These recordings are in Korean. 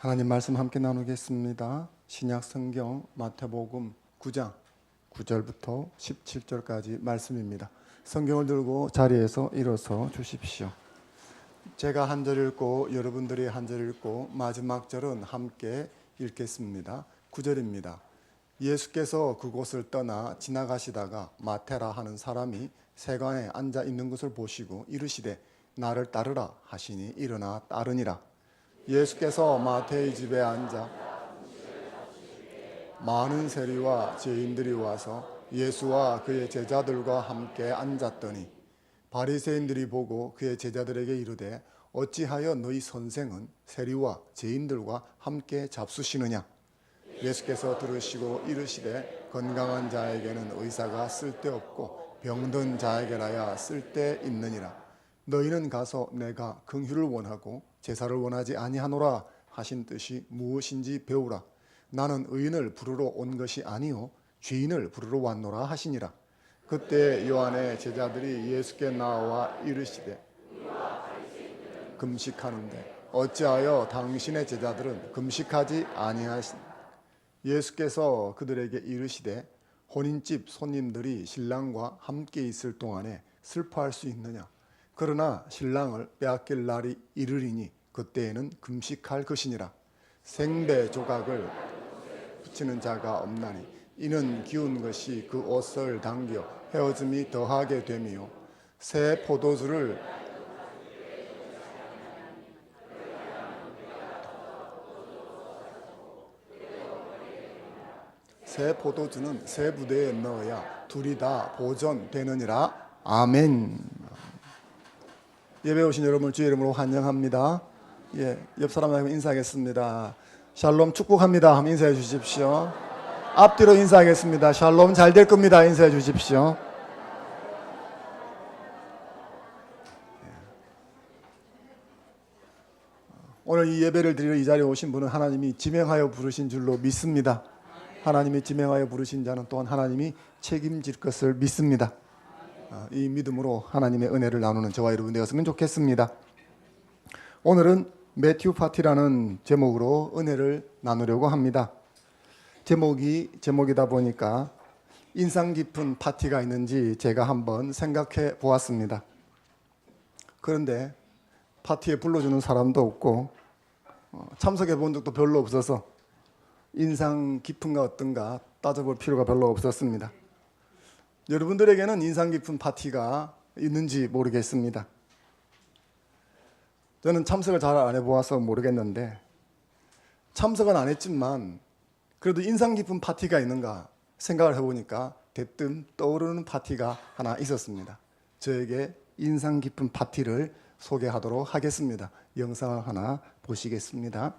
하나님 말씀 함께 나누겠습니다. 신약 성경 마태복음 9장 9절부터 17절까지 말씀입니다. 성경을 들고 자리에서 일어서 주십시오. 제가 한 절 읽고 여러분들이 한 절 읽고 마지막 절은 함께 읽겠습니다. 9절입니다. 예수께서 그곳을 떠나 지나가시다가 마테라 하는 사람이 세관에 앉아 있는 것을 보시고 이르시되 나를 따르라 하시니 일어나 따르니라. 예수께서 마태의 집에 앉아 많은 세리와 죄인들이 와서 예수와 그의 제자들과 함께 앉았더니 바리새인들이 보고 그의 제자들에게 이르되 어찌하여 너희 선생은 세리와 죄인들과 함께 잡수시느냐. 예수께서 들으시고 이르시되 건강한 자에게는 의사가 쓸데없고 병든 자에게라야 쓸데있느니라. 너희는 가서 내가 긍휼을 원하고 제사를 원하지 아니하노라 하신 뜻이 무엇인지 배우라. 나는 의인을 부르러 온 것이 아니요 죄인을 부르러 왔노라 하시니라. 그때 요한의 제자들이 예수께 나와 이르시되 금식하는데 어찌하여 당신의 제자들은 금식하지 아니하시니까. 예수께서 그들에게 이르시되 혼인집 손님들이 신랑과 함께 있을 동안에 슬퍼할 수 있느냐. 그러나 신랑을 빼앗길 날이 이르리니 그때에는 금식할 것이니라. 생배 조각을 붙이는 자가 없나니 이는 기운 것이 그 옷을 당겨 헤어짐이 더하게 됨이요 새 포도주는 새 부대에 넣어야 둘이 다 보존되느니라. 아멘. 예배 오신 여러분을 주의 이름으로 환영합니다. 옆 사람하고 인사하겠습니다. 샬롬 축복합니다 하면 인사해 주십시오. 앞뒤로 인사하겠습니다. 샬롬 잘 될 겁니다 인사해 주십시오. 오늘 이 예배를 드리러 이 자리에 오신 분은 하나님이 지명하여 부르신 줄로 믿습니다. 하나님이 지명하여 부르신 자는 또한 하나님이 책임질 것을 믿습니다. 이 믿음으로 하나님의 은혜를 나누는 저와 여러분 되었으면 좋겠습니다. 오늘은 매튜 파티라는 제목으로 은혜를 나누려고 합니다. 제목이다 보니까 인상 깊은 파티가 있는지 제가 한번 생각해 보았습니다. 그런데 파티에 불러주는 사람도 없고 참석해 본 적도 별로 없어서 인상 깊은가 어떤가 따져볼 필요가 별로 없었습니다. 여러분들에게는 인상 깊은 파티가 있는지 모르겠습니다. 저는 참석을 잘 안 해보아서 모르겠는데 참석은 안 했지만 그래도 인상 깊은 파티가 있는가 생각을 해보니까 대뜸 떠오르는 파티가 하나 있었습니다. 저에게 인상 깊은 파티를 소개하도록 하겠습니다. 영상을 하나 보시겠습니다.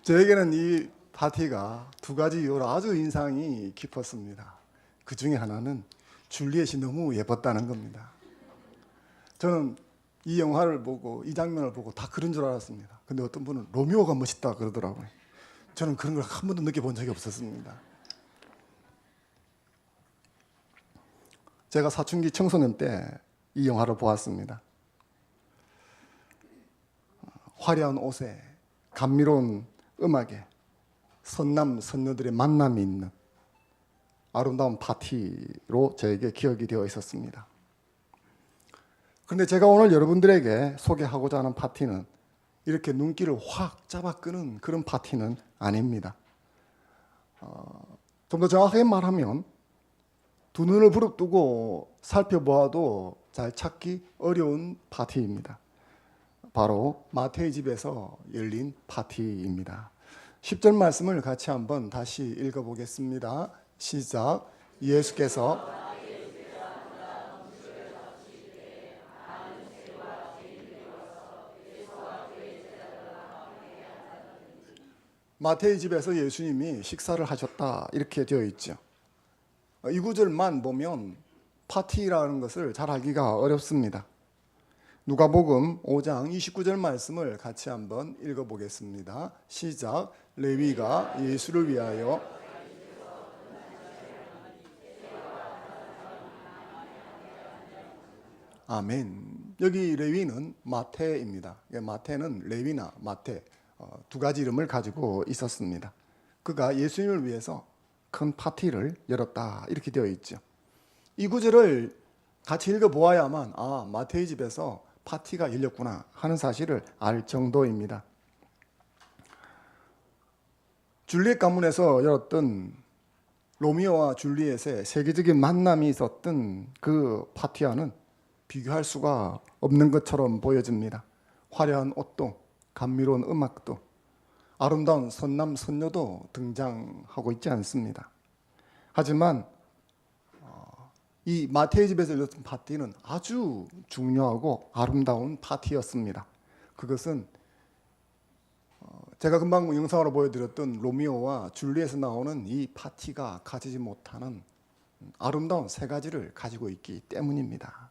저에게는 이 파티가 두 가지 이유로 아주 인상이 깊었습니다. 그 중에 하나는 줄리엣이 너무 예뻤다는 겁니다. 저는 이 영화를 보고 이 장면을 보고 다 그런 줄 알았습니다. 근데 어떤 분은 로미오가 멋있다 그러더라고요. 저는 그런 걸 한 번도 느껴본 적이 없었습니다. 제가 사춘기 청소년 때 이 영화를 보았습니다. 화려한 옷에 감미로운 음악에 선남 선녀들의 만남이 있는 아름다운 파티로 저에게 기억이 되어 있었습니다. 그런데 제가 오늘 여러분들에게 소개하고자 하는 파티는 이렇게 눈길을 확 잡아 끄는 그런 파티는 아닙니다. 좀 더 정확하게 말하면 두 눈을 부릅뜨고 살펴보아도 잘 찾기 어려운 파티입니다. 바로 마태의 집에서 열린 파티입니다. 10절 말씀을 같이 한번 다시 읽어보겠습니다. 시작. 예수께서 마태의 집에서 예수님이 식사를 하셨다 이렇게 되어 있죠. 이 구절만 보면 파티라는 것을 잘 알기가 어렵습니다. 누가복음 5장 29절 말씀을 같이 한번 읽어보겠습니다. 시작. 레위가 예수를 위하여 아멘. 여기 레위는 마태입니다. 마태는 레위나 마태 두 가지 이름을 가지고 있었습니다. 그가 예수님을 위해서 큰 파티를 열었다 이렇게 되어 있죠. 이 구절을 같이 읽어보아야만 마태의 집에서 파티가 열렸구나 하는 사실을 알 정도입니다. 줄리엣 가문에서 열었던 로미오와 줄리엣의 세계적인 만남이 있었던 그 파티와는 비교할 수가 없는 것처럼 보여집니다. 화려한 옷도 감미로운 음악도 아름다운 선남 선녀도 등장하고 있지 않습니다. 하지만 이 마태의 집에서 열렸던 파티는 아주 중요하고 아름다운 파티였습니다. 그것은 제가 금방 영상으로 보여드렸던 로미오와 줄리엣에서 나오는 이 파티가 가지지 못하는 아름다운 세 가지를 가지고 있기 때문입니다.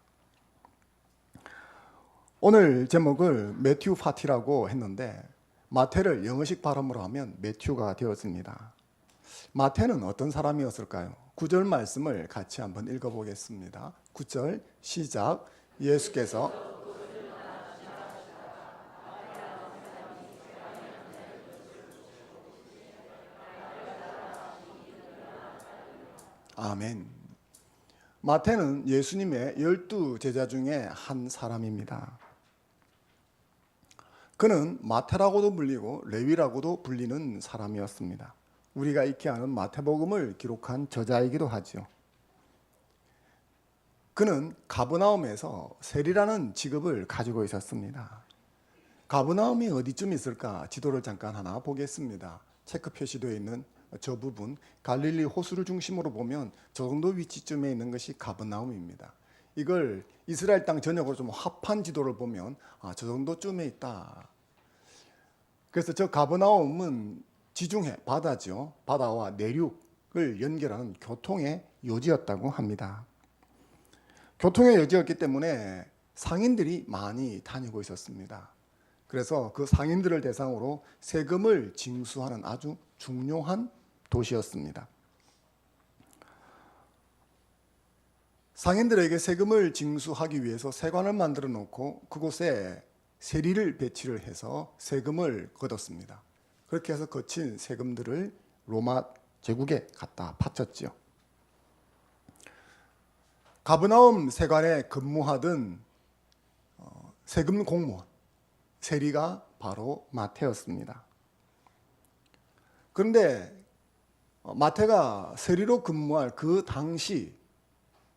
오늘 제목을 매튜 파티라고 했는데 마태를 영어식 발음으로 하면 매튜가 되었습니다. 마태는 어떤 사람이었을까요? 9절 말씀을 같이 한번 읽어보겠습니다. 9절 시작. 예수께서 아멘. 마태는 예수님의 12 제자 중에 한 사람입니다. 그는 마태라고도 불리고 레위라고도 불리는 사람이었습니다. 우리가 익히 아는 마태복음을 기록한 저자이기도 하죠. 그는 가버나움에서 세리라는 직업을 가지고 있었습니다. 가버나움이 어디쯤 있을까 지도를 잠깐 하나 보겠습니다. 체크 표시되어 있는 저 부분 갈릴리 호수를 중심으로 보면 저 정도 위치쯤에 있는 것이 가버나움입니다. 이걸 이스라엘 땅 전역으로 좀 합한 지도를 보면 저 정도쯤에 있다. 그래서 저 가버나움은 지중해 바다죠. 바다와 내륙을 연결하는 교통의 요지였다고 합니다. 교통의 요지였기 때문에 상인들이 많이 다니고 있었습니다. 그래서 그 상인들을 대상으로 세금을 징수하는 아주 중요한 도시였습니다. 상인들에게 세금을 징수하기 위해서 세관을 만들어 놓고 그곳에 세리를 배치를 해서 세금을 걷었습니다. 그렇게 해서 거친 세금들을 로마 제국에 갖다 바쳤죠. 가버나움 세관에 근무하던 세금 공무원, 세리가 바로 마태였습니다. 그런데 마태가 세리로 근무할 그 당시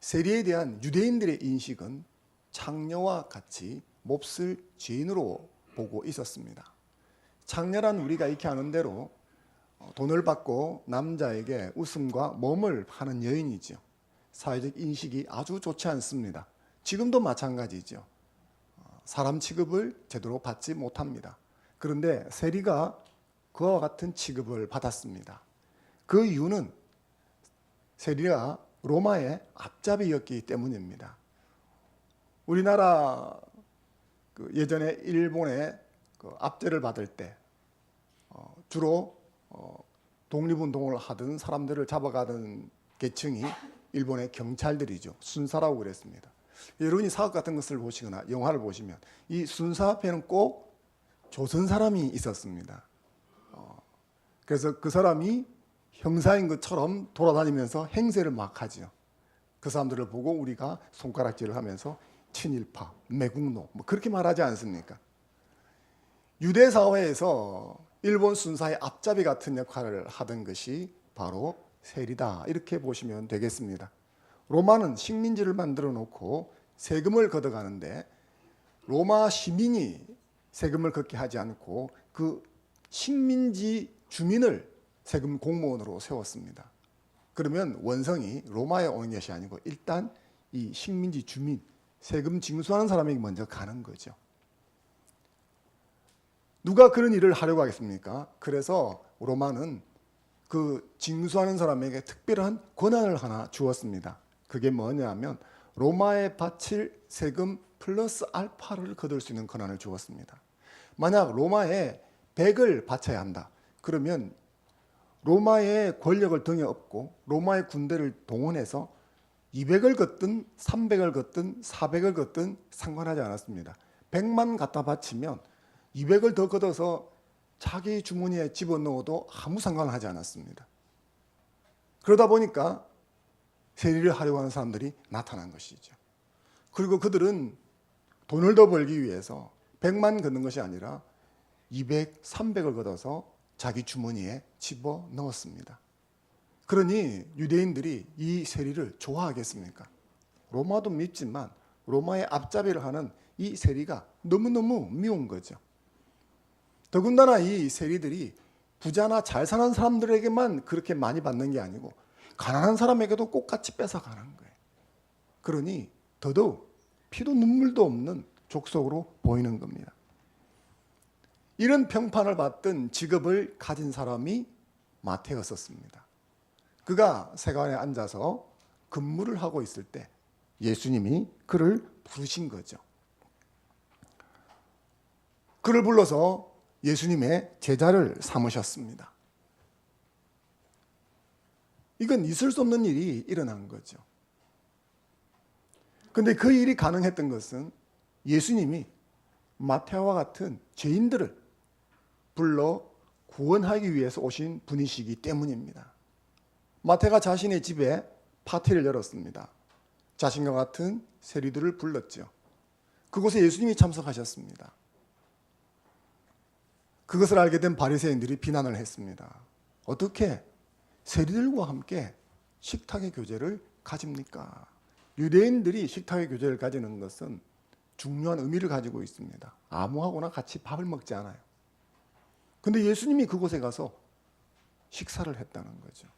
세리에 대한 유대인들의 인식은 창녀와 같이 몹쓸 죄인으로 보고 있었습니다. 창녀란 우리가 익히 아는 대로 돈을 받고 남자에게 웃음과 몸을 파는 여인이죠. 사회적 인식이 아주 좋지 않습니다. 지금도 마찬가지죠. 사람 취급을 제대로 받지 못합니다. 그런데 세리가 그와 같은 취급을 받았습니다. 그 이유는 세리가 로마의 앞잡이였기 때문입니다. 우리나라 예전에 일본의 압제를 받을 때 주로 독립운동을 하던 사람들을 잡아가던 계층이 일본의 경찰들이죠. 순사라고 그랬습니다. 여러분이 사극 같은 것을 보시거나 영화를 보시면 이 순사 앞에는 꼭 조선 사람이 있었습니다. 그래서 그 사람이 형사인 것처럼 돌아다니면서 행세를 막 하죠. 그 사람들을 보고 우리가 손가락질을 하면서 친일파, 매국노 뭐 그렇게 말하지 않습니까? 유대 사회에서 일본 순사의 앞잡이 같은 역할을 하던 것이 바로 세리다, 이렇게 보시면 되겠습니다. 로마는 식민지를 만들어 놓고 세금을 걷어가는데 로마 시민이 세금을 걷게 하지 않고 그 식민지 주민을 세금 공무원으로 세웠습니다. 그러면 원성이 로마에 오는 것이 아니고 일단 이 식민지 주민, 세금 징수하는 사람에게 먼저 가는 거죠. 누가 그런 일을 하려고 하겠습니까? 그래서 로마는 그 징수하는 사람에게 특별한 권한을 하나 주었습니다. 그게 뭐냐면 로마에 바칠 세금 플러스 알파를 거둘 수 있는 권한을 주었습니다. 만약 로마에 100을 바쳐야 한다. 그러면 로마의 권력을 등에 업고 로마의 군대를 동원해서 200을 걷든 300을 걷든 400을 걷든 상관하지 않았습니다. 100만 갖다 바치면 200을 더 걷어서 자기 주머니에 집어넣어도 아무 상관하지 않았습니다. 그러다 보니까 세리를 하려고 하는 사람들이 나타난 것이죠. 그리고 그들은 돈을 더 벌기 위해서 100만 걷는 것이 아니라 200, 300을 걷어서 자기 주머니에 집어넣었습니다. 그러니 유대인들이 이 세리를 좋아하겠습니까? 로마도 밉지만 로마의 앞잡이를 하는 이 세리가 너무너무 미운 거죠. 더군다나 이 세리들이 부자나 잘 사는 사람들에게만 그렇게 많이 받는 게 아니고 가난한 사람에게도 똑같이 뺏어가는 거예요. 그러니 더더욱 피도 눈물도 없는 족속으로 보이는 겁니다. 이런 평판을 받던 직업을 가진 사람이 마태였었습니다. 그가 세관에 앉아서 근무를 하고 있을 때 예수님이 그를 부르신 거죠. 그를 불러서 예수님의 제자를 삼으셨습니다. 이건 있을 수 없는 일이 일어난 거죠. 그런데 그 일이 가능했던 것은 예수님이 마태와 같은 죄인들을 불러 구원하기 위해서 오신 분이시기 때문입니다. 마태가 자신의 집에 파티를 열었습니다. 자신과 같은 세리들을 불렀죠. 그곳에 예수님이 참석하셨습니다. 그것을 알게 된 바리새인들이 비난을 했습니다. 어떻게 세리들과 함께 식탁의 교제를 가집니까? 유대인들이 식탁의 교제를 가지는 것은 중요한 의미를 가지고 있습니다. 아무하고나 같이 밥을 먹지 않아요. 근데 예수님이 그곳에 가서 식사를 했다는 거죠.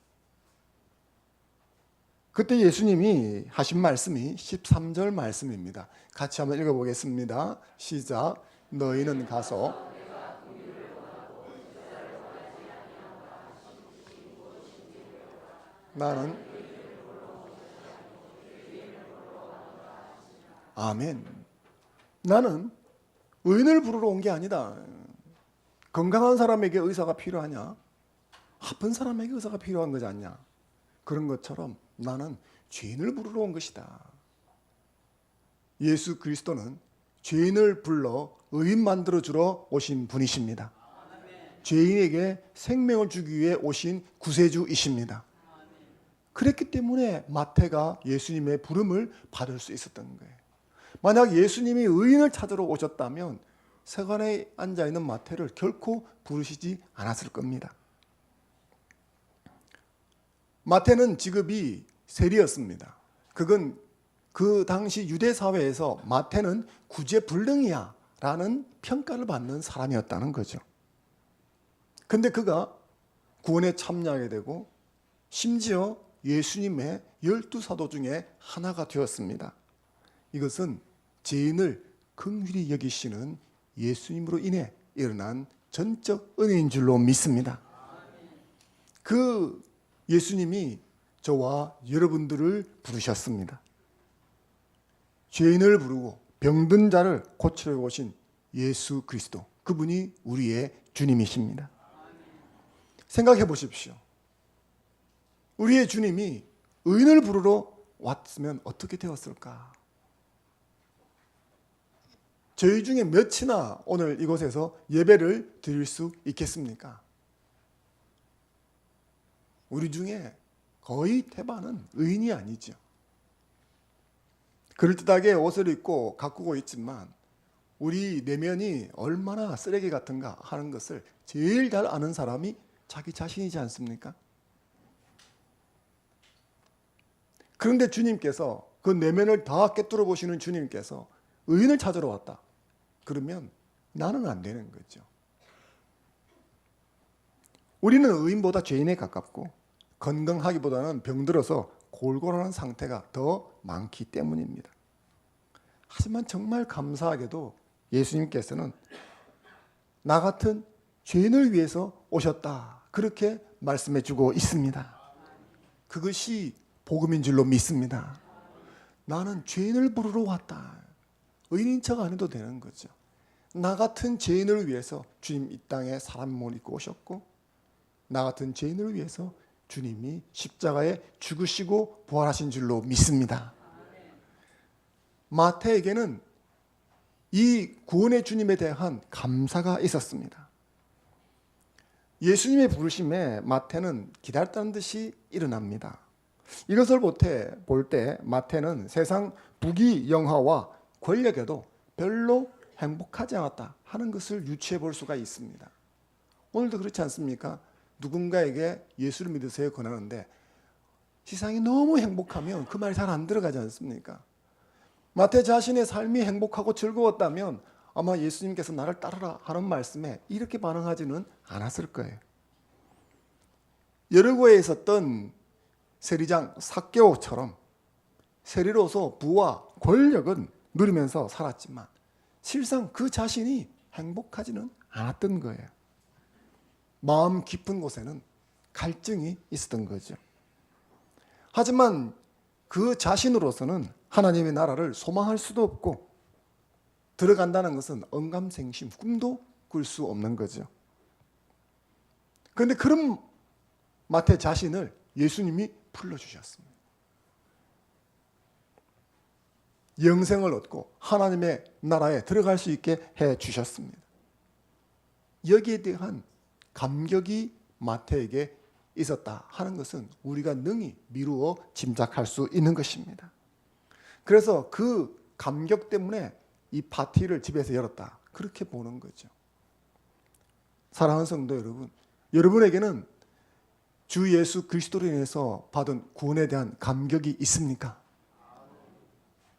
그때 예수님이 하신 말씀이 13절 말씀입니다. 같이 한번 읽어보겠습니다. 시작. 너희는 가서 나는 아멘. 나는 의인을 부르러 온 게 아니다. 건강한 사람에게 의사가 필요하냐? 아픈 사람에게 의사가 필요한 거지 않냐? 그런 것처럼 나는 죄인을 부르러 온 것이다. 예수 그리스도는 죄인을 불러 의인 만들어 주러 오신 분이십니다. 죄인에게 생명을 주기 위해 오신 구세주이십니다. 그랬기 때문에 마태가 예수님의 부름을 받을 수 있었던 거예요. 만약 예수님이 의인을 찾으러 오셨다면 세관에 앉아있는 마태를 결코 부르시지 않았을 겁니다. 마태는 직업이 세리였습니다. 그건 그 당시 유대 사회에서 마태는 구제불능이야 라는 평가를 받는 사람이었다는 거죠. 근데 그가 구원에 참여하게 되고 심지어 예수님의 12사도 중에 하나가 되었습니다. 이것은 죄인을 긍휼히 여기시는 예수님으로 인해 일어난 전적 은혜인 줄로 믿습니다. 그 예수님이 저와 여러분들을 부르셨습니다. 죄인을 부르고 병든 자를 고치러 오신 예수 그리스도, 그분이 우리의 주님이십니다. 생각해 보십시오. 우리의 주님이 의인을 부르러 왔으면 어떻게 되었을까? 저희 중에 몇이나 오늘 이곳에서 예배를 드릴 수 있겠습니까? 우리 중에 거의 대반은 의인이 아니죠. 그럴듯하게 옷을 입고 가꾸고 있지만 우리 내면이 얼마나 쓰레기 같은가 하는 것을 제일 잘 아는 사람이 자기 자신이지 않습니까? 그런데 주님께서 그 내면을 다 꿰뚫어 보시는 주님께서 의인을 찾으러 왔다. 그러면 나는 안 되는 거죠. 우리는 의인보다 죄인에 가깝고 건강하기보다는 병들어서 골골하는 상태가 더 많기 때문입니다. 하지만 정말 감사하게도 예수님께서는 나 같은 죄인을 위해서 오셨다. 그렇게 말씀해 주고 있습니다. 그것이 복음인 줄로 믿습니다. 나는 죄인을 부르러 왔다. 의인인 척 안 해도 되는 거죠. 나 같은 죄인을 위해서 주님 이 땅에 사람 몸을 입고 오셨고, 나 같은 죄인을 위해서 주님이 십자가에 죽으시고 부활하신 줄로 믿습니다. 마태에게는 이 구원의 주님에 대한 감사가 있었습니다. 예수님의 부르심에 마태는 기다렸다는 듯이 일어납니다. 이것을 볼 때 마태는 세상 부귀 영화와 권력에도 별로 행복하지 않았다 하는 것을 유추해 볼 수가 있습니다. 오늘도 그렇지 않습니까? 누군가에게 예수를 믿으세요 권하는데 세상이 너무 행복하면 그 말이 잘 안 들어가지 않습니까? 마태 자신의 삶이 행복하고 즐거웠다면 아마 예수님께서 나를 따르라 하는 말씀에 이렇게 반응하지는 않았을 거예요. 여리고에 있었던 세리장 삭개오처럼 세리로서 부와 권력은 누리면서 살았지만 실상 그 자신이 행복하지는 않았던 거예요. 마음 깊은 곳에는 갈증이 있었던 거죠. 하지만 그 자신으로서는 하나님의 나라를 소망할 수도 없고 들어간다는 것은 언감생심, 꿈도 꿀 수 없는 거죠. 그런데 그런 마태 자신을 예수님이 불러주셨습니다. 영생을 얻고 하나님의 나라에 들어갈 수 있게 해주셨습니다. 여기에 대한 감격이 마태에게 있었다 하는 것은 우리가 능히 미루어 짐작할 수 있는 것입니다. 그래서 그 감격 때문에 이 파티를 집에서 열었다. 그렇게 보는 거죠. 사랑하는 성도 여러분, 여러분에게는 주 예수 그리스도로 인해서 받은 구원에 대한 감격이 있습니까?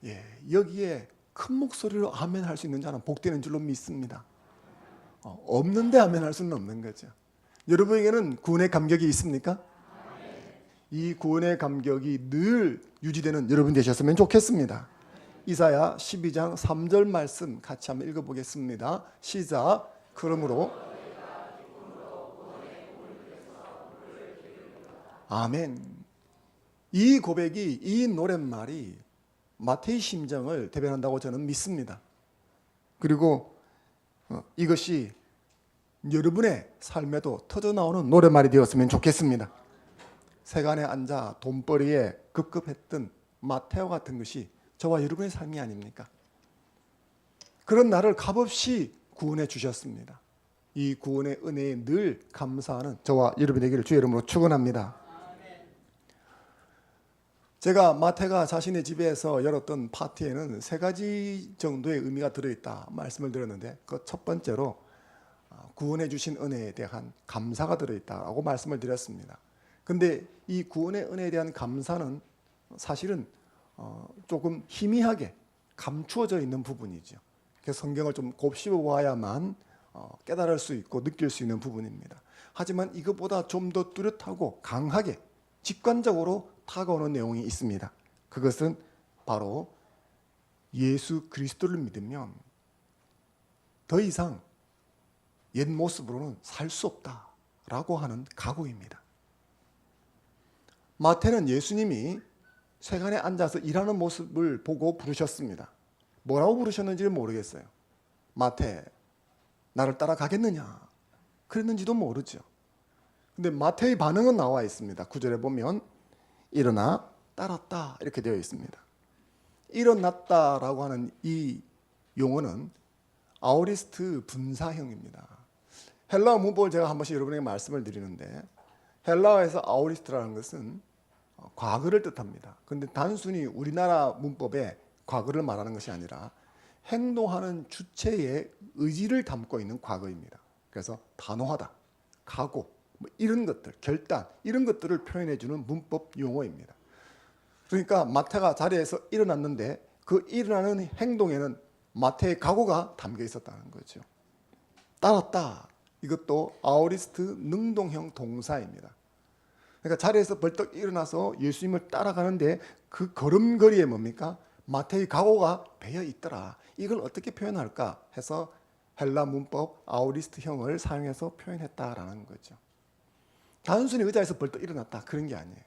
예, 여기에 큰 목소리로 아멘 할 수 있는 자는 복되는 줄로 믿습니다. 없는데 아멘 할 수는 없는 거죠. 여러분에게는 구원의 감격이 있습니까? 이 구원의 감격이 늘 유지되는 여러분 되셨으면 좋겠습니다. 이사야 12장 3절 말씀 같이 한번 읽어보겠습니다. 시작. 그러므로 아멘. 이 고백이, 이 노랫말이 마태의 심정을 대변한다고 저는 믿습니다. 그리고 이것이 여러분의 삶에도 터져나오는 노랫말이 되었으면 좋겠습니다. 세간에 앉아 돈벌이에 급급했던 마태와 같은 것이 저와 여러분의 삶이 아닙니까? 그런 나를 값없이 구원해 주셨습니다. 이 구원의 은혜에 늘 감사하는 저와 여러분 되기를 주의 이름으로 축원합니다. 제가 마태가 자신의 집에서 열었던 파티에는 3가지 정도의 의미가 들어있다 말씀을 드렸는데, 그 첫 번째로 구원해 주신 은혜에 대한 감사가 들어있다고 말씀을 드렸습니다. 근데 이 구원의 은혜에 대한 감사는 사실은 조금 희미하게 감추어져 있는 부분이죠. 그래서 성경을 좀 곱씹어 보아야만 깨달을 수 있고 느낄 수 있는 부분입니다. 하지만 이것보다 좀 더 뚜렷하고 강하게 직관적으로 다가오는 내용이 있습니다. 그것은 바로 예수 그리스도를 믿으면 더 이상 옛 모습으로는 살 수 없다라고 하는 각오입니다. 마태는 예수님이 세간에 앉아서 일하는 모습을 보고 부르셨습니다. 뭐라고 부르셨는지를 모르겠어요. 마태, 나를 따라가겠느냐? 그랬는지도 모르죠. 근데 마태의 반응은 나와 있습니다. 9절에 보면 일어나 따랐다 이렇게 되어 있습니다. 일어났다라고 하는 이 용어는 아오리스트 분사형입니다. 헬라어 문법을 제가 한 번씩 여러분에게 말씀을 드리는데 헬라어에서 아오리스트라는 것은 과거를 뜻합니다. 그런데 단순히 우리나라 문법에 과거를 말하는 것이 아니라 행동하는 주체의 의지를 담고 있는 과거입니다. 그래서 단호하다, 각오, 뭐 이런 것들, 결단 이런 것들을 표현해 주는 문법 용어입니다. 그러니까 마태가 자리에서 일어났는데 그 일어나는 행동에는 마태의 각오가 담겨 있었다는 거죠. 따랐다. 이것도 아오리스트 능동형 동사입니다. 그러니까 자리에서 벌떡 일어나서 예수님을 따라가는데 그 걸음걸이에 뭡니까? 마태의 각오가 배어 있더라. 이걸 어떻게 표현할까 해서 헬라 문법 아오리스트형을 사용해서 표현했다라는 거죠. 단순히 의자에서 벌떡 일어났다 그런 게 아니에요.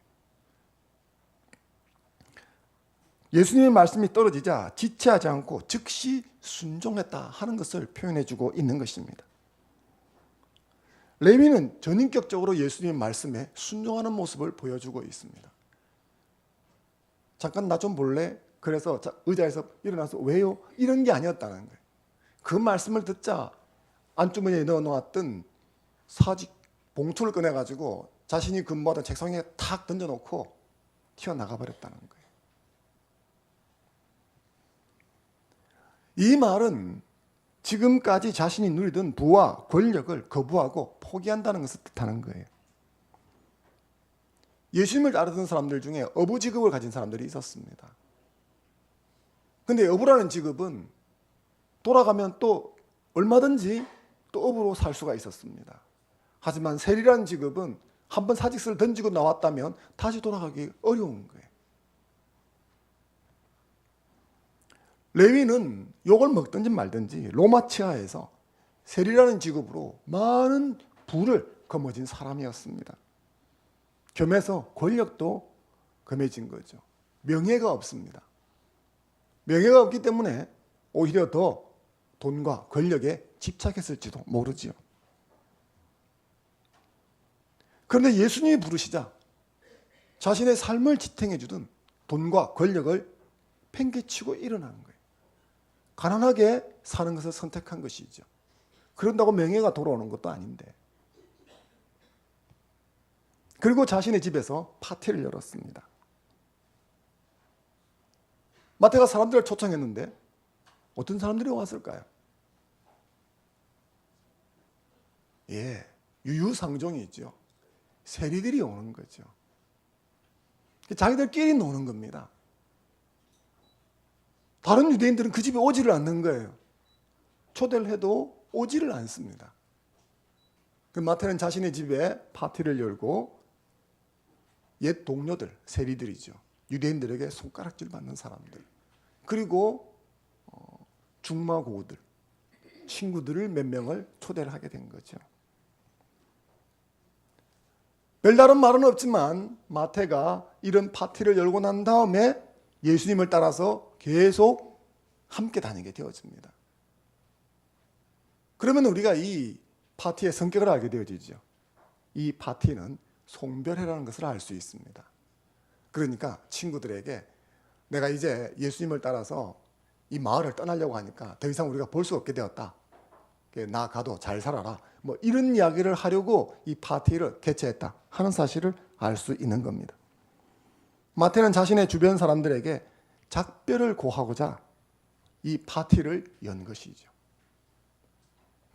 예수님의 말씀이 떨어지자 지체하지 않고 즉시 순종했다 하는 것을 표현해주고 있는 것입니다. 레위는 전인격적으로 예수님의 말씀에 순종하는 모습을 보여주고 있습니다. 잠깐 나 좀 볼래? 그래서 의자에서 일어나서 왜요? 이런 게 아니었다는 거예요. 그 말씀을 듣자 안주머니에 넣어놓았던 사직 봉투를 꺼내가지고 자신이 근무하던 책상에 탁 던져놓고 튀어나가 버렸다는 거예요. 이 말은 지금까지 자신이 누리던 부와 권력을 거부하고 포기한다는 것을 뜻하는 거예요. 예수님을 따르던 사람들 중에 어부 직업을 가진 사람들이 있었습니다. 근데 어부라는 직업은 돌아가면 또 얼마든지 또 어부로 살 수가 있었습니다. 하지만 세리라는 직업은 한번 사직서를 던지고 나왔다면 다시 돌아가기 어려운 거예요. 레위는 욕을 먹든지 말든지 로마 치하에서 세리라는 직업으로 많은 부를 거머쥔 사람이었습니다. 겸해서 권력도 검해진 거죠. 명예가 없습니다. 명예가 없기 때문에 오히려 더 돈과 권력에 집착했을지도 모르지요. 그런데 예수님이 부르시자 자신의 삶을 지탱해 주던 돈과 권력을 팽개치고 일어나는 거예요. 가난하게 사는 것을 선택한 것이죠. 그런다고 명예가 돌아오는 것도 아닌데. 그리고 자신의 집에서 파티를 열었습니다. 마태가 사람들을 초청했는데 어떤 사람들이 왔을까요? 유유상종이 있죠. 세리들이 오는 거죠. 자기들끼리 노는 겁니다. 다른 유대인들은 그 집에 오지를 않는 거예요. 초대를 해도 오지를 않습니다. 그 마태는 자신의 집에 파티를 열고 옛 동료들, 세리들이죠. 유대인들에게 손가락질 받는 사람들. 그리고 중마고우들, 친구들을 몇 명을 초대를 하게 된 거죠. 별다른 말은 없지만 마태가 이런 파티를 열고 난 다음에 예수님을 따라서 계속 함께 다니게 되어집니다. 그러면 우리가 이 파티의 성격을 알게 되어지죠. 이 파티는 송별회라는 것을 알 수 있습니다. 그러니까 친구들에게 내가 이제 예수님을 따라서 이 마을을 떠나려고 하니까 더 이상 우리가 볼 수 없게 되었다. 나 가도 잘 살아라. 뭐 이런 이야기를 하려고 이 파티를 개최했다 하는 사실을 알 수 있는 겁니다. 마태는 자신의 주변 사람들에게 작별을 고하고자 이 파티를 연 것이죠.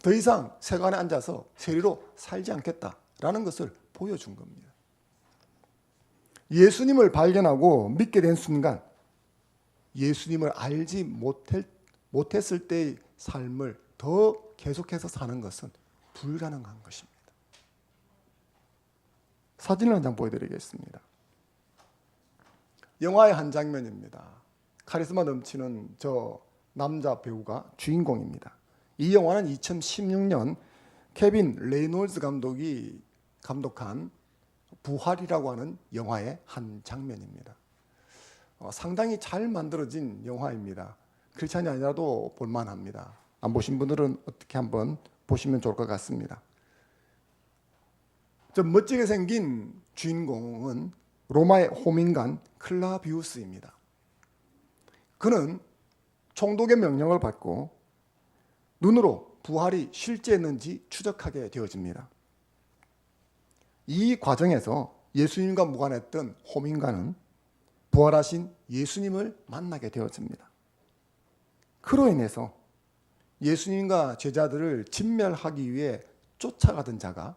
더 이상 세간에 앉아서 세리로 살지 않겠다라는 것을 보여준 겁니다. 예수님을 발견하고 믿게 된 순간 예수님을 알지 못했을 때의 삶을 더 계속해서 사는 것은 불가능한 것입니다. 사진을 한 장 보여드리겠습니다. 영화의 한 장면입니다. 카리스마 넘치는 저 남자 배우가 주인공입니다. 이 영화는 2016년 케빈 레이놀즈 감독이 감독한 부활이라고 하는 영화의 한 장면입니다. 상당히 잘 만들어진 영화입니다. 크리스찬이 아니라도 볼만합니다. 안 보신 분들은 어떻게 한번 보시면 좋을 것 같습니다. 좀 멋지게 생긴 주인공은 로마의 호민관 클라비우스입니다. 그는 총독의 명령을 받고 눈으로 부활이 실제였는지 추적하게 되어집니다. 이 과정에서 예수님과 무관했던 호민관은 부활하신 예수님을 만나게 되어집니다. 그로 인해서 예수님과 제자들을 진멸하기 위해 쫓아가던 자가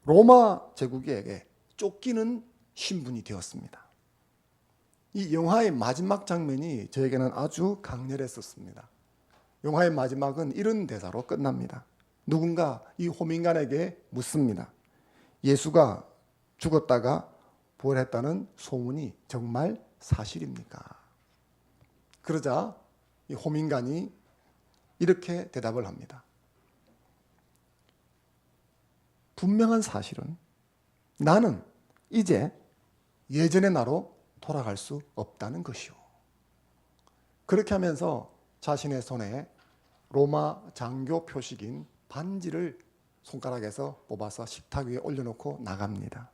로마 제국에게 쫓기는 신분이 되었습니다. 이 영화의 마지막 장면이 저에게는 아주 강렬했었습니다. 영화의 마지막은 이런 대사로 끝납니다. 누군가 이 호민관에게 묻습니다. 예수가 죽었다가 부활했다는 소문이 정말 사실입니까? 그러자 이 호민관이 이렇게 대답을 합니다. 분명한 사실은 나는 이제 예전의 나로 돌아갈 수 없다는 것이오. 그렇게 하면서 자신의 손에 로마 장교 표식인 반지를 손가락에서 뽑아서 식탁 위에 올려놓고 나갑니다.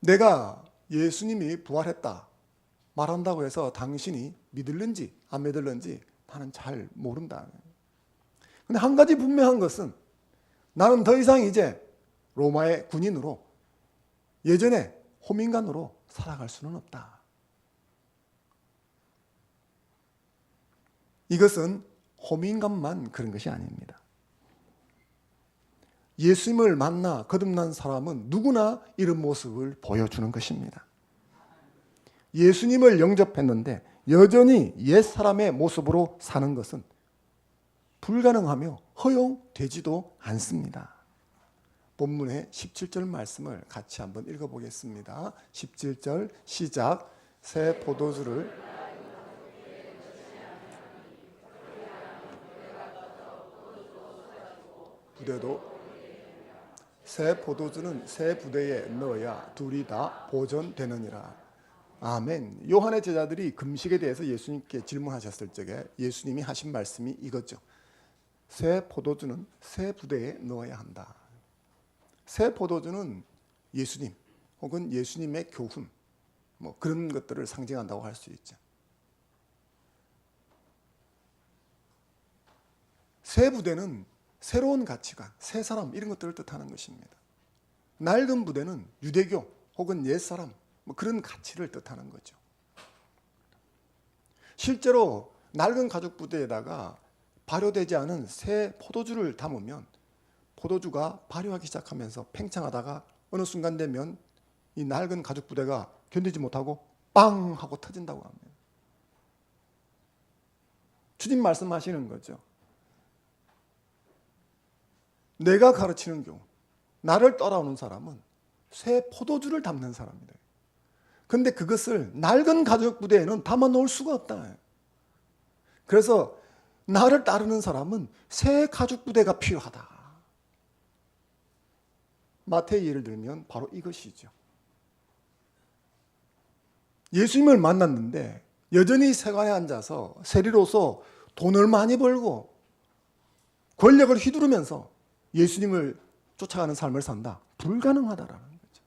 내가 예수님이 부활했다 말한다고 해서 당신이 믿을는지 안 믿을는지 나는 잘 모른다. 근데 한 가지 분명한 것은 나는 더 이상 이제 로마의 군인으로 예전에 호민관으로 살아갈 수는 없다. 이것은 호민관만 그런 것이 아닙니다. 예수님을 만나 거듭난 사람은 누구나 이런 모습을 보여주는 것입니다. 예수님을 영접했는데 여전히 옛사람의 모습으로 사는 것은 불가능하며 허용되지도 않습니다. 본문의 17절 말씀을 같이 한번 읽어보겠습니다. 17절 시작. 새 포도주를 부대도 새 포도주는 새 부대에 넣어야 둘이 다 보존되느니라. 아멘. 요한의 제자들이 금식에 대해서 예수님께 질문하셨을 적에 예수님이 하신 말씀이 이거죠. 새 포도주는 새 부대에 넣어야 한다. 새 포도주는 예수님 혹은 예수님의 교훈 뭐 그런 것들을 상징한다고 할 수 있죠. 새 부대는 새로운 가치관, 새 사람 이런 것들을 뜻하는 것입니다. 낡은 부대는 유대교 혹은 옛사람 뭐 그런 가치를 뜻하는 거죠. 실제로 낡은 가죽 부대에다가 발효되지 않은 새 포도주를 담으면 포도주가 발효하기 시작하면서 팽창하다가 어느 순간 되면 이 낡은 가죽 부대가 견디지 못하고 빵 하고 터진다고 합니다. 주님 말씀하시는 거죠. 내가 가르치는 교훈, 나를 따라오는 사람은 새 포도주를 담는 사람이다. 그런데 그것을 낡은 가죽 부대에는 담아 놓을 수가 없다. 그래서 나를 따르는 사람은 새 가죽 부대가 필요하다. 마태의 예를 들면 바로 이것이죠. 예수님을 만났는데 여전히 세관에 앉아서 세리로서 돈을 많이 벌고 권력을 휘두르면서 예수님을 쫓아가는 삶을 산다. 불가능하다라는 거죠.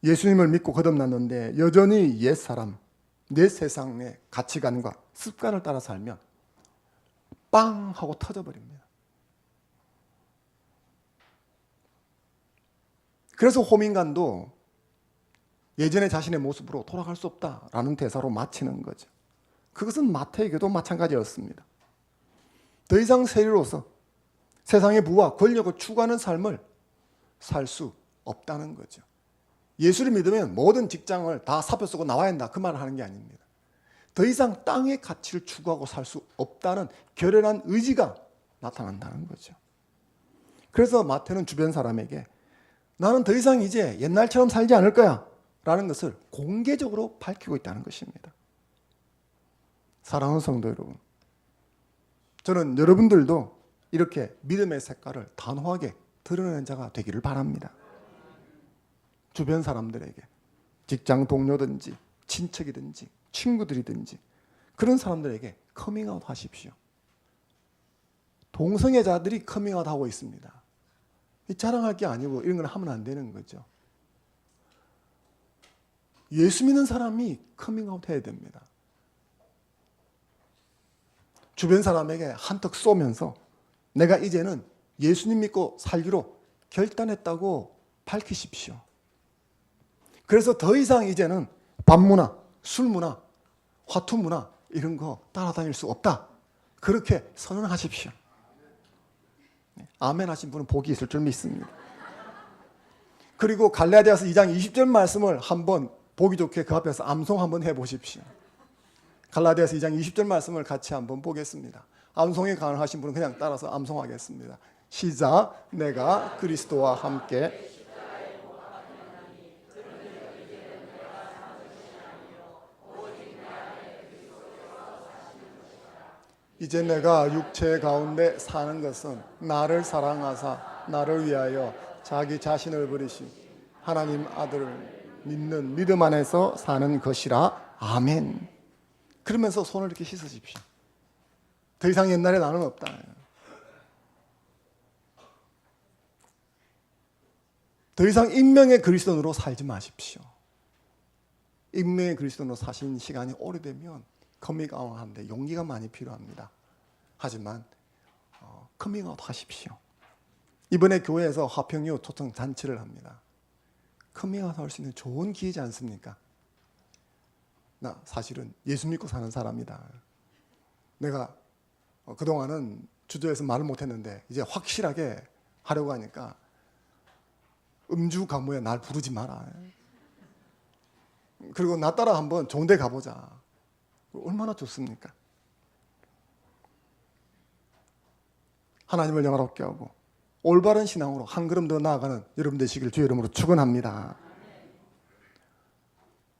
예수님을 믿고 거듭났는데 여전히 옛사람, 내 세상의 가치관과 습관을 따라 살면 빵 하고 터져버립니다. 그래서 호민관도 예전의 자신의 모습으로 돌아갈 수 없다라는 대사로 마치는 거죠. 그것은 마태에게도 마찬가지였습니다. 더 이상 세리로서 세상의 부와 권력을 추구하는 삶을 살 수 없다는 거죠. 예수를 믿으면 모든 직장을 다 사표 쓰고 나와야 한다 그 말을 하는 게 아닙니다. 더 이상 땅의 가치를 추구하고 살 수 없다는 결연한 의지가 나타난다는 거죠. 그래서 마태는 주변 사람에게 나는 더 이상 이제 옛날처럼 살지 않을 거야 라는 것을 공개적으로 밝히고 있다는 것입니다. 사랑하는 성도 여러분, 저는 여러분들도 이렇게 믿음의 색깔을 단호하게 드러내는 자가 되기를 바랍니다. 주변 사람들에게, 직장 동료든지 친척이든지 친구들이든지 그런 사람들에게 커밍아웃 하십시오. 동성애자들이 커밍아웃 하고 있습니다. 자랑할 게 아니고 이런 걸 하면 안 되는 거죠. 예수 믿는 사람이 커밍아웃 해야 됩니다. 주변 사람에게 한턱 쏘면서 내가 이제는 예수님 믿고 살기로 결단했다고 밝히십시오. 그래서 더 이상 이제는 밤문화, 술문화, 화투문화 이런 거 따라다닐 수 없다. 그렇게 선언하십시오. 아멘 하신 분은 복이 있을 줄 믿습니다. 그리고 갈라디아서 2장 20절 말씀을 한번 보기 좋게 그 앞에서 암송 한번 해보십시오. 갈라디아서 2장 20절 말씀을 같이 한번 보겠습니다. 암송이 가능하신 분은 그냥 따라서 암송하겠습니다. 시작. 내가 그리스도와 함께 이제 내가 육체 가운데 사는 것은 나를 사랑하사 나를 위하여 자기 자신을 버리신 하나님 아들을 믿는 믿음 안에서 사는 것이라. 아멘. 그러면서 손을 이렇게 씻으십시오. 더 이상 옛날에 나는 없다. 더 이상 익명의 그리스도인으로 살지 마십시오. 익명의 그리스도인으로 사신 시간이 오래되면 커밍아웃 하는데 용기가 많이 필요합니다. 하지만 커밍아웃 하십시오. 이번에 교회에서 화평 이후 초청 잔치를 합니다. 커밍아웃 할 수 있는 좋은 기회지 않습니까? 나 사실은 예수 믿고 사는 사람이다. 내가 그동안은 주저해서 말을 못했는데 이제 확실하게 하려고 하니까 음주 가무에 날 부르지 마라. 그리고 나 따라 한번 좋은 데 가보자. 얼마나 좋습니까? 하나님을 영화롭게 하고 올바른 신앙으로 한 걸음 더 나아가는 여러분 되시길 주의 이름으로 축원합니다.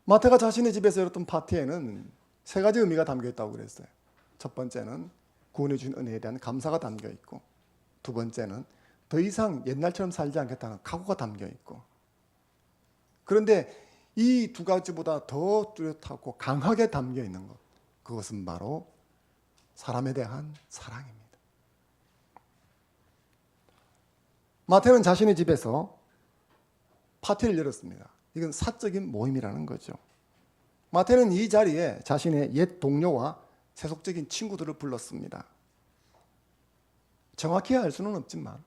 마태가 자신의 집에서 열었던 파티에는 세 가지 의미가 담겨 있다고 그랬어요. 첫 번째는 구원해 준 은혜에 대한 감사가 담겨 있고, 두 번째는 더 이상 옛날처럼 살지 않겠다는 각오가 담겨 있고, 그런데 이 두 가지보다 더 뚜렷하고 강하게 담겨 있는 것, 그것은 바로 사람에 대한 사랑입니다. 마태는 자신의 집에서 파티를 열었습니다. 이건 사적인 모임이라는 거죠. 마태는 이 자리에 자신의 옛 동료와 세속적인 친구들을 불렀습니다. 정확히 알 수는 없지만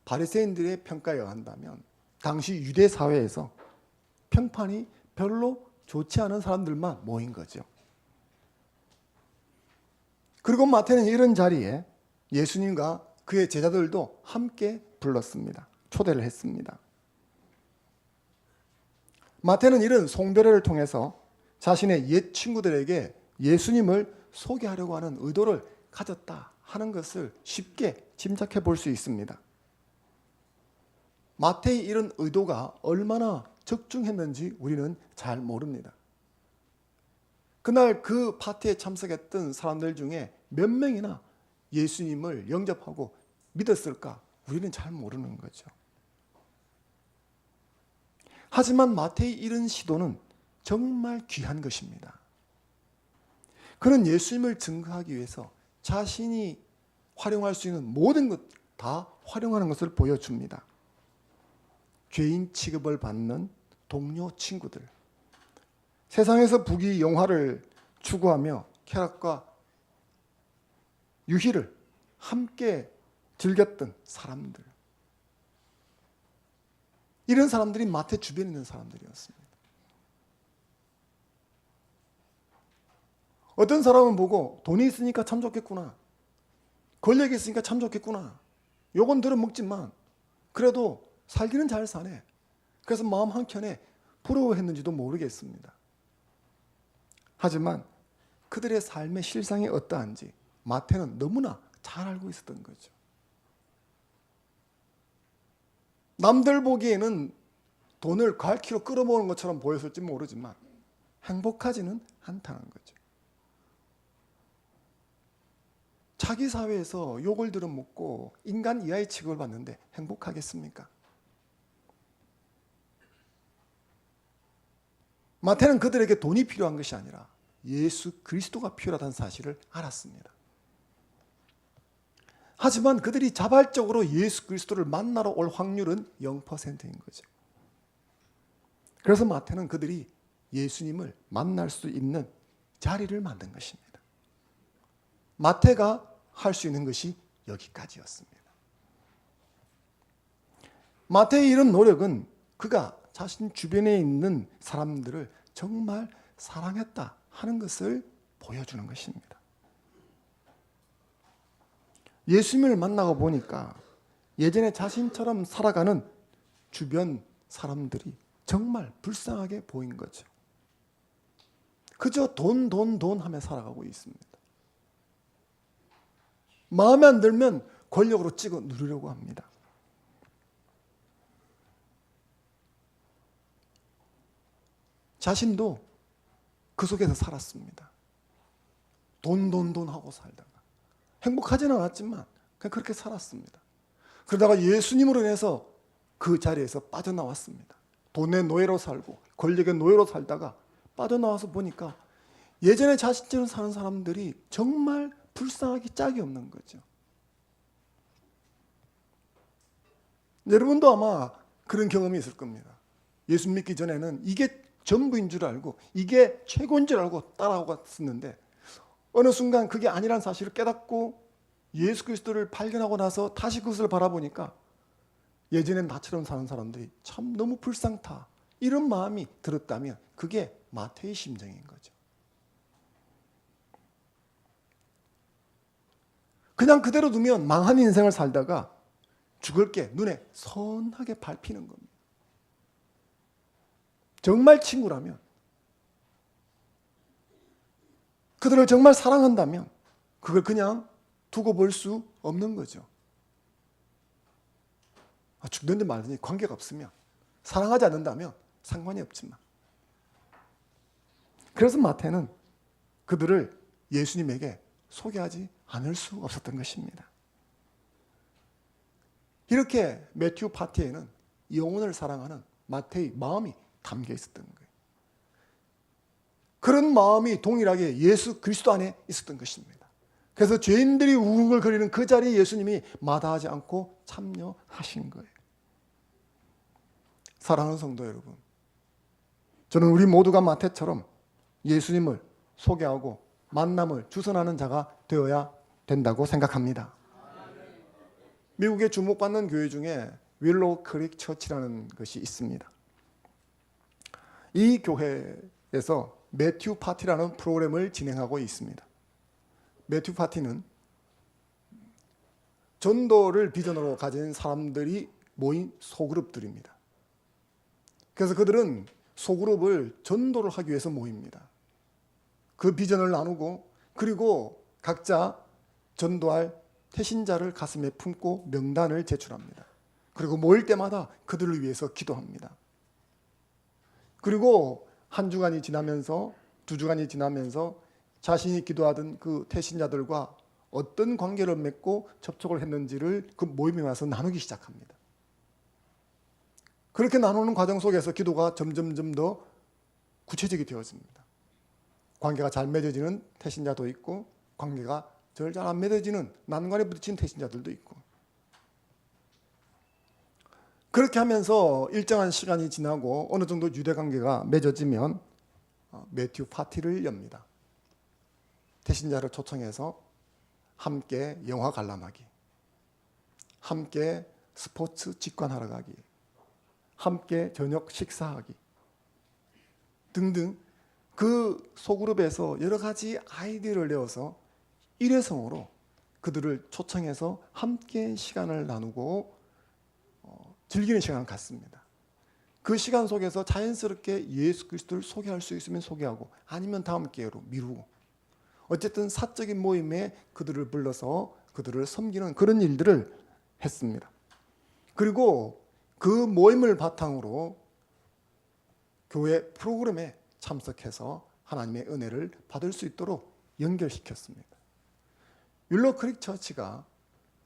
바리새인들의 평가에 의한다면 당시 유대 사회에서 평판이 별로 좋지 않은 사람들만 모인 거죠. 그리고 마태는 이런 자리에 예수님과 그의 제자들도 함께 불렀습니다. 초대를 했습니다. 마태는 이런 송별회를 통해서 자신의 옛 친구들에게 예수님을 소개하려고 하는 의도를 가졌다 하는 것을 쉽게 짐작해 볼 수 있습니다. 마태의 이런 의도가 얼마나 적중했는지 우리는 잘 모릅니다. 그날 그 파티에 참석했던 사람들 중에 몇 명이나 예수님을 영접하고 믿었을까? 우리는 잘 모르는 거죠. 하지만 마태의 이런 시도는 정말 귀한 것입니다. 그는 예수님을 증거하기 위해서 자신이 활용할 수 있는 모든 것 다 활용하는 것을 보여줍니다. 죄인 취급을 받는 동료 친구들, 세상에서 부귀 영화를 추구하며 쾌락과 유희를 함께 즐겼던 사람들, 이런 사람들이 마태 주변에 있는 사람들이었습니다. 어떤 사람은 보고 돈이 있으니까 참 좋겠구나, 권력이 있으니까 참 좋겠구나, 요건 들어먹지만 그래도 살기는 잘 사네, 그래서 마음 한켠에 부러워했는지도 모르겠습니다. 하지만 그들의 삶의 실상이 어떠한지 마태는 너무나 잘 알고 있었던 거죠. 남들 보기에는 돈을 갈퀴로 끌어모으는 것처럼 보였을지 모르지만 행복하지는 않다는 거죠. 자기 사회에서 욕을 들어먹고 인간 이하의 취급을 받는데 행복하겠습니까? 마태는 그들에게 돈이 필요한 것이 아니라 예수 그리스도가 필요하다는 사실을 알았습니다. 하지만 그들이 자발적으로 예수 그리스도를 만나러 올 확률은 0%인 거죠. 그래서 마태는 그들이 예수님을 만날 수 있는 자리를 만든 것입니다. 마태가 할 수 있는 것이 여기까지였습니다. 마태의 이런 노력은 그가 자신 주변에 있는 사람들을 정말 사랑했다 하는 것을 보여주는 것입니다. 예수님을 만나고 보니까 예전에 자신처럼 살아가는 주변 사람들이 정말 불쌍하게 보인 거죠. 그저 돈 하며 살아가고 있습니다. 마음에 안 들면 권력으로 찍어 누르려고 합니다. 자신도 그 속에서 살았습니다. 돈 하고 살다가 행복하지는 않았지만 그냥 그렇게 살았습니다. 그러다가 예수님으로 인해서 그 자리에서 빠져나왔습니다. 돈의 노예로 살고 권력의 노예로 살다가 빠져나와서 보니까 예전에 자신처럼 사는 사람들이 정말 불쌍하기 짝이 없는 거죠. 여러분도 아마 그런 경험이 있을 겁니다. 예수 믿기 전에는 이게 전부인 줄 알고 이게 최고인 줄 알고 따라오고 갔었는데 어느 순간 그게 아니라는 사실을 깨닫고 예수 그리스도를 발견하고 나서 다시 그것을 바라보니까 예전엔 나처럼 사는 사람들이 참 너무 불쌍타 이런 마음이 들었다면 그게 마태의 심정인 거죠. 그냥 그대로 두면 망한 인생을 살다가 죽을 게 눈에 선하게 밟히는 겁니다. 정말 친구라면 그들을 정말 사랑한다면 그걸 그냥 두고 볼 수 없는 거죠. 죽든지 말든지 관계가 없으면 사랑하지 않는다면 상관이 없지만 그래서 마태는 그들을 예수님에게 소개하지 않을 수 없었던 것입니다. 이렇게 매튜 파티에는 영혼을 사랑하는 마태의 마음이 담겨 있었던 거예요. 그런 마음이 동일하게 예수 그리스도 안에 있었던 것입니다. 그래서 죄인들이 우글거리는 그 자리에 예수님이 마다하지 않고 참여하신 거예요. 사랑하는 성도 여러분, 저는 우리 모두가 마태처럼 예수님을 소개하고 만남을 주선하는 자가 되어야 된다고 생각합니다. 미국의 주목받는 교회 중에 윌로우 크릭 처치라는 것이 있습니다. 이 교회에서 매튜 파티라는 프로그램을 진행하고 있습니다. 매튜 파티는 전도를 비전으로 가진 사람들이 모인 소그룹들입니다. 그래서 그들은 소그룹을 전도를 하기 위해서 모입니다. 그 비전을 나누고 그리고 각자 전도할 태신자를 가슴에 품고 명단을 제출합니다. 그리고 모일 때마다 그들을 위해서 기도합니다. 그리고 한 주간이 지나면서 두 주간이 지나면서 자신이 기도하던 그 태신자들과 어떤 관계를 맺고 접촉을 했는지를 그 모임에 와서 나누기 시작합니다. 그렇게 나누는 과정 속에서 기도가 점점 더 구체적이 되어집니다. 관계가 잘 맺어지는 태신자도 있고 관계가 잘 안 맺어지는 난관에 부딪힌 태신자들도 있고 그렇게 하면서 일정한 시간이 지나고 어느 정도 유대관계가 맺어지면 매튜 파티를 엽니다. 태신자를 초청해서 함께 영화 관람하기, 함께 스포츠 직관하러 가기, 함께 저녁 식사하기 등등 그 소그룹에서 여러 가지 아이디어를 내어서 일회성으로 그들을 초청해서 함께 시간을 나누고 즐기는 시간을 갖습니다. 그 시간 속에서 자연스럽게 예수 그리스도를 소개할 수 있으면 소개하고 아니면 다음 기회로 미루고 어쨌든 사적인 모임에 그들을 불러서 그들을 섬기는 그런 일들을 했습니다. 그리고 그 모임을 바탕으로 교회 프로그램에 참석해서 하나님의 은혜를 받을 수 있도록 연결시켰습니다. 윌로우 크릭 처치가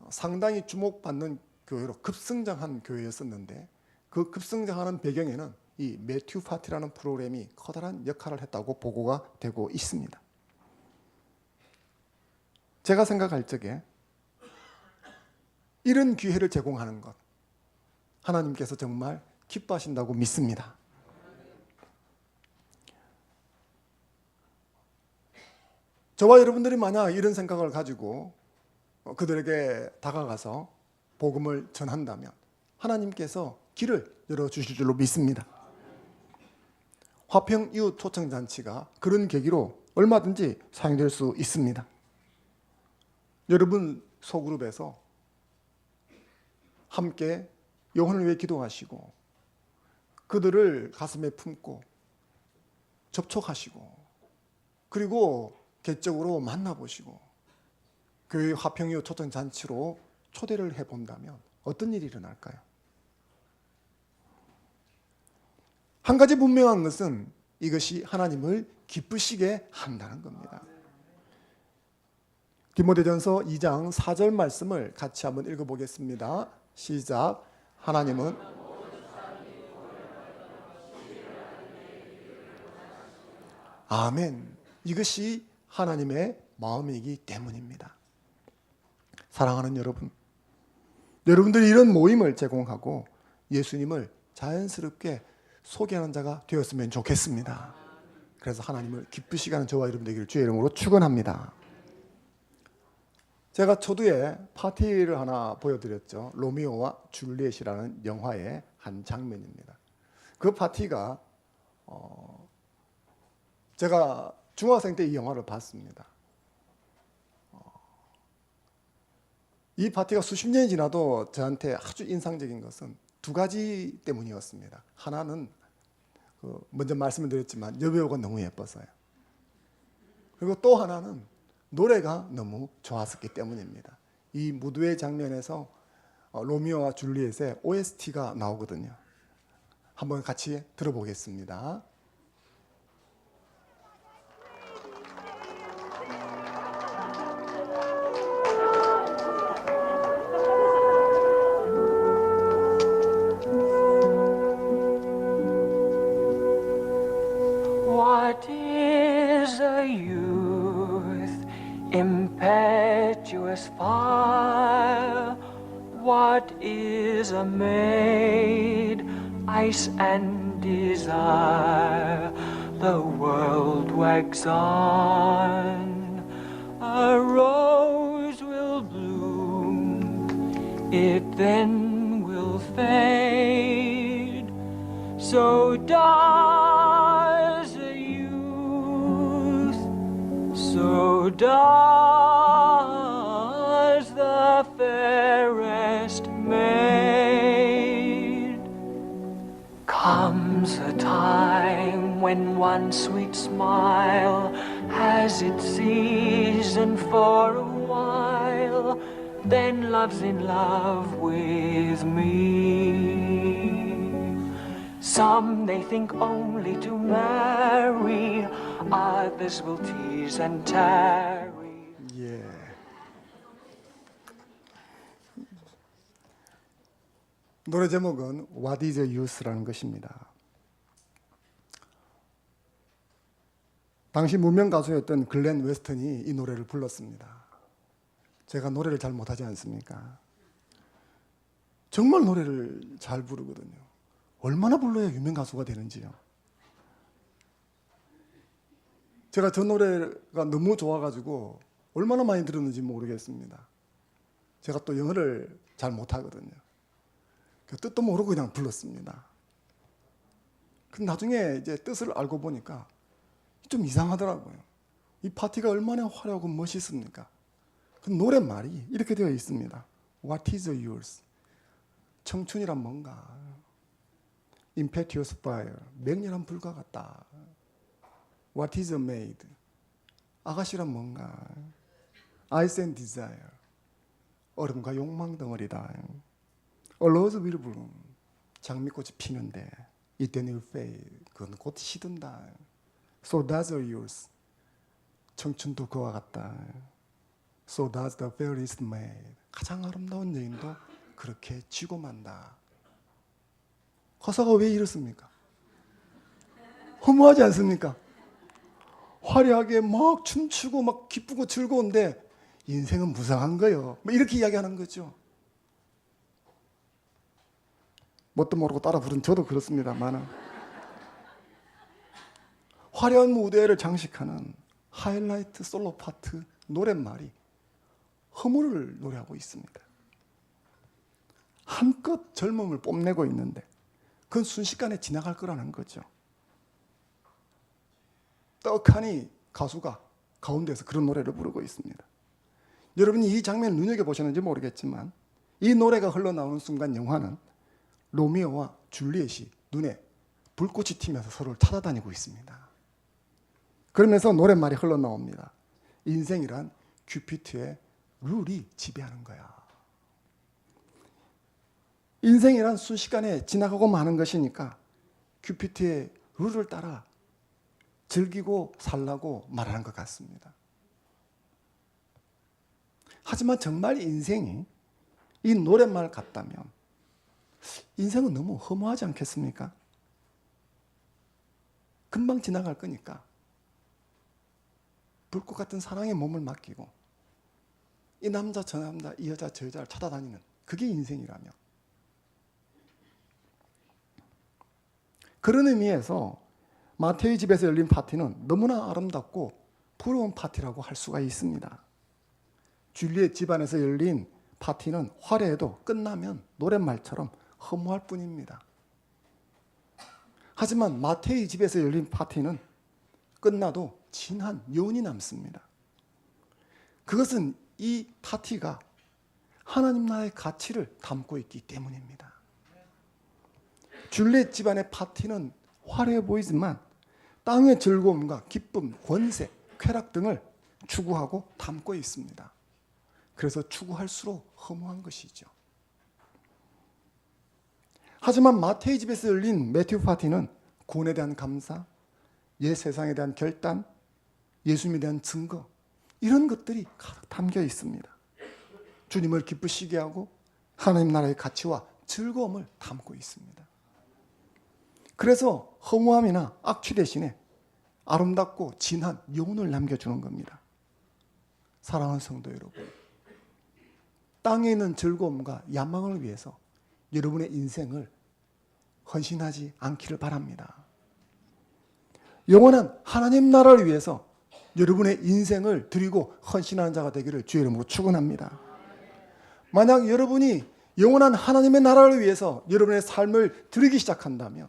상당히 주목받는 교회로 급성장한 교회였었는데 그 급성장하는 배경에는 이 매튜 파티라는 프로그램이 커다란 역할을 했다고 보고가 되고 있습니다. 제가 생각할 적에 이런 기회를 제공하는 것 하나님께서 정말 기뻐하신다고 믿습니다. 저와 여러분들이 만약 이런 생각을 가지고 그들에게 다가가서 복음을 전한다면 하나님께서 길을 열어주실 줄로 믿습니다. 화평 이웃 초청잔치가 그런 계기로 얼마든지 사용될 수 있습니다. 여러분 소그룹에서 함께 영혼을 위해 기도하시고 그들을 가슴에 품고 접촉하시고 그리고 개적으로 만나보시고 교회 화평이후 초청잔치로 초대를 해본다면 어떤 일이 일어날까요? 한 가지 분명한 것은 이것이 하나님을 기쁘시게 한다는 겁니다. 디모데전서 2장 4절 말씀을 같이 한번 읽어보겠습니다. 시작. 하나님은 아멘. 이것이 하나님의 마음이기 때문입니다. 사랑하는 여러분, 여러분들이 이런 모임을 제공하고 예수님을 자연스럽게 소개하는 자가 되었으면 좋겠습니다. 그래서 하나님을 기쁘시게 하는 저와 여러분 되기를 주의 이름으로 축원합니다. 제가 초두에 파티를 하나 보여드렸죠. 로미오와 줄리엣이라는 영화의 한 장면입니다. 그 파티가 제가 중학생 때 이 영화를 봤습니다. 이 파티가 수십 년이 지나도 저한테 아주 인상적인 것은 두 가지 때문이었습니다. 하나는 먼저 말씀을 드렸지만 여배우가 너무 예뻐서요. 그리고 또 하나는 노래가 너무 좋았었기 때문입니다. 이 무도회 장면에서 로미오와 줄리엣의 OST가 나오거든요. 한번 같이 들어보겠습니다. What is a youth, impetuous fire? What is a maid, ice and desire? The world wags on, a rose will bloom, it then will fade. So does a youth, so does the fairest maid. Comes a time when one sweet smile has its season for a while, then love's in love with me. Some they think only to marry, others will tease and tarry. 예. 노래 제목은 What is a Youth라는 것입니다. 당시 무명 가수였던 글렌 웨스턴이 이 노래를 불렀습니다. 제가 노래를 잘 못하지 않습니까? 정말 노래를 잘 부르거든요. 얼마나 불러야 유명 가수가 되는지요. 제가 저 노래가 너무 좋아가지고 얼마나 많이 들었는지 모르겠습니다. 제가 또 영어를 잘 못하거든요. 그 뜻도 모르고 그냥 불렀습니다. 근데 나중에 이제 뜻을 알고 보니까 좀 이상하더라고요. 이 파티가 얼마나 화려하고 멋있습니까? 그 노랫말이 이렇게 되어 있습니다. What is yours? 청춘이란 뭔가? Impetuous fire. 맹렬한 불과 같다. What is a maid? 아가씨란 뭔가? Ice and desire. 얼음과 욕망 덩어리다. A rose will bloom. 장미꽃이 피는데 it then will fade. 그건 곧 시든다. So does yours. 청춘도 그와 같다. So does the fairest maid. 가장 아름다운 여인도 그렇게 지고 만다. 가사가 왜 이렇습니까? 허무하지 않습니까? 화려하게 막 춤추고 막 기쁘고 즐거운데 인생은 무상한 거예요. 뭐 이렇게 이야기하는 거죠. 뭣도 모르고 따라 부른 저도 그렇습니다만 화려한 무대를 장식하는 하이라이트 솔로 파트 노랫말이 허물을 노래하고 있습니다. 한껏 젊음을 뽐내고 있는데 그건 순식간에 지나갈 거라는 거죠. 떡하니 가수가 가운데서 그런 노래를 부르고 있습니다. 여러분이 이 장면을 눈여겨보셨는지 모르겠지만 이 노래가 흘러나오는 순간 영화는 로미오와 줄리엣이 눈에 불꽃이 튀면서 서로를 찾아다니고 있습니다. 그러면서 노랫말이 흘러나옵니다. 인생이란 큐피트의 룰이 지배하는 거야. 인생이란 순식간에 지나가고 마는 것이니까 큐피트의 룰을 따라 즐기고 살라고 말하는 것 같습니다. 하지만 정말 인생이 이 노랫말 같다면 인생은 너무 허무하지 않겠습니까? 금방 지나갈 거니까 불꽃 같은 사랑의 몸을 맡기고 이 남자 저 남자 이 여자 저 여자를 찾아다니는 그게 인생이라며. 그런 의미에서 마태의 집에서 열린 파티는 너무나 아름답고 부러운 파티라고 할 수가 있습니다. 줄리엣 집안에서 열린 파티는 화려해도 끝나면 노랫말처럼 허무할 뿐입니다. 하지만 마태의 집에서 열린 파티는 끝나도 진한 여운이 남습니다. 그것은 이 파티가 하나님 나라의 가치를 담고 있기 때문입니다. 줄리엣 집안의 파티는 화려해 보이지만 땅의 즐거움과 기쁨, 권세, 쾌락 등을 추구하고 담고 있습니다. 그래서 추구할수록 허무한 것이죠. 하지만 마태의 집에서 열린 매튜 파티는 구원에 대한 감사, 옛 세상에 대한 결단, 예수님에 대한 증거 이런 것들이 가득 담겨 있습니다. 주님을 기쁘시게 하고 하나님 나라의 가치와 즐거움을 담고 있습니다. 그래서 허무함이나 악취 대신에 아름답고 진한 여운을 남겨주는 겁니다. 사랑하는 성도 여러분, 땅에 있는 즐거움과 야망을 위해서 여러분의 인생을 헌신하지 않기를 바랍니다. 영원한 하나님 나라를 위해서 여러분의 인생을 드리고 헌신하는 자가 되기를 주의 이름으로 축원합니다. 만약 여러분이 영원한 하나님의 나라를 위해서 여러분의 삶을 드리기 시작한다면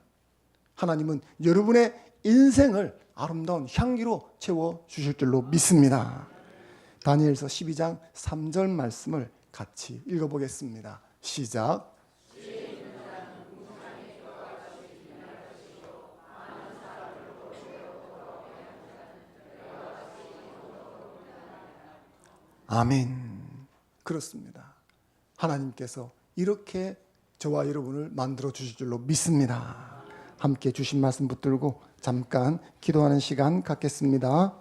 하나님은 여러분의 인생을 아름다운 향기로 채워주실 줄로 믿습니다. 다니엘서 12장 3절 말씀을 같이 읽어보겠습니다. 시작. 아멘. 그렇습니다. 하나님께서 이렇게 저와 여러분을 만들어 주실 줄로 믿습니다. 함께 주신 말씀 붙들고 잠깐 기도하는 시간 갖겠습니다.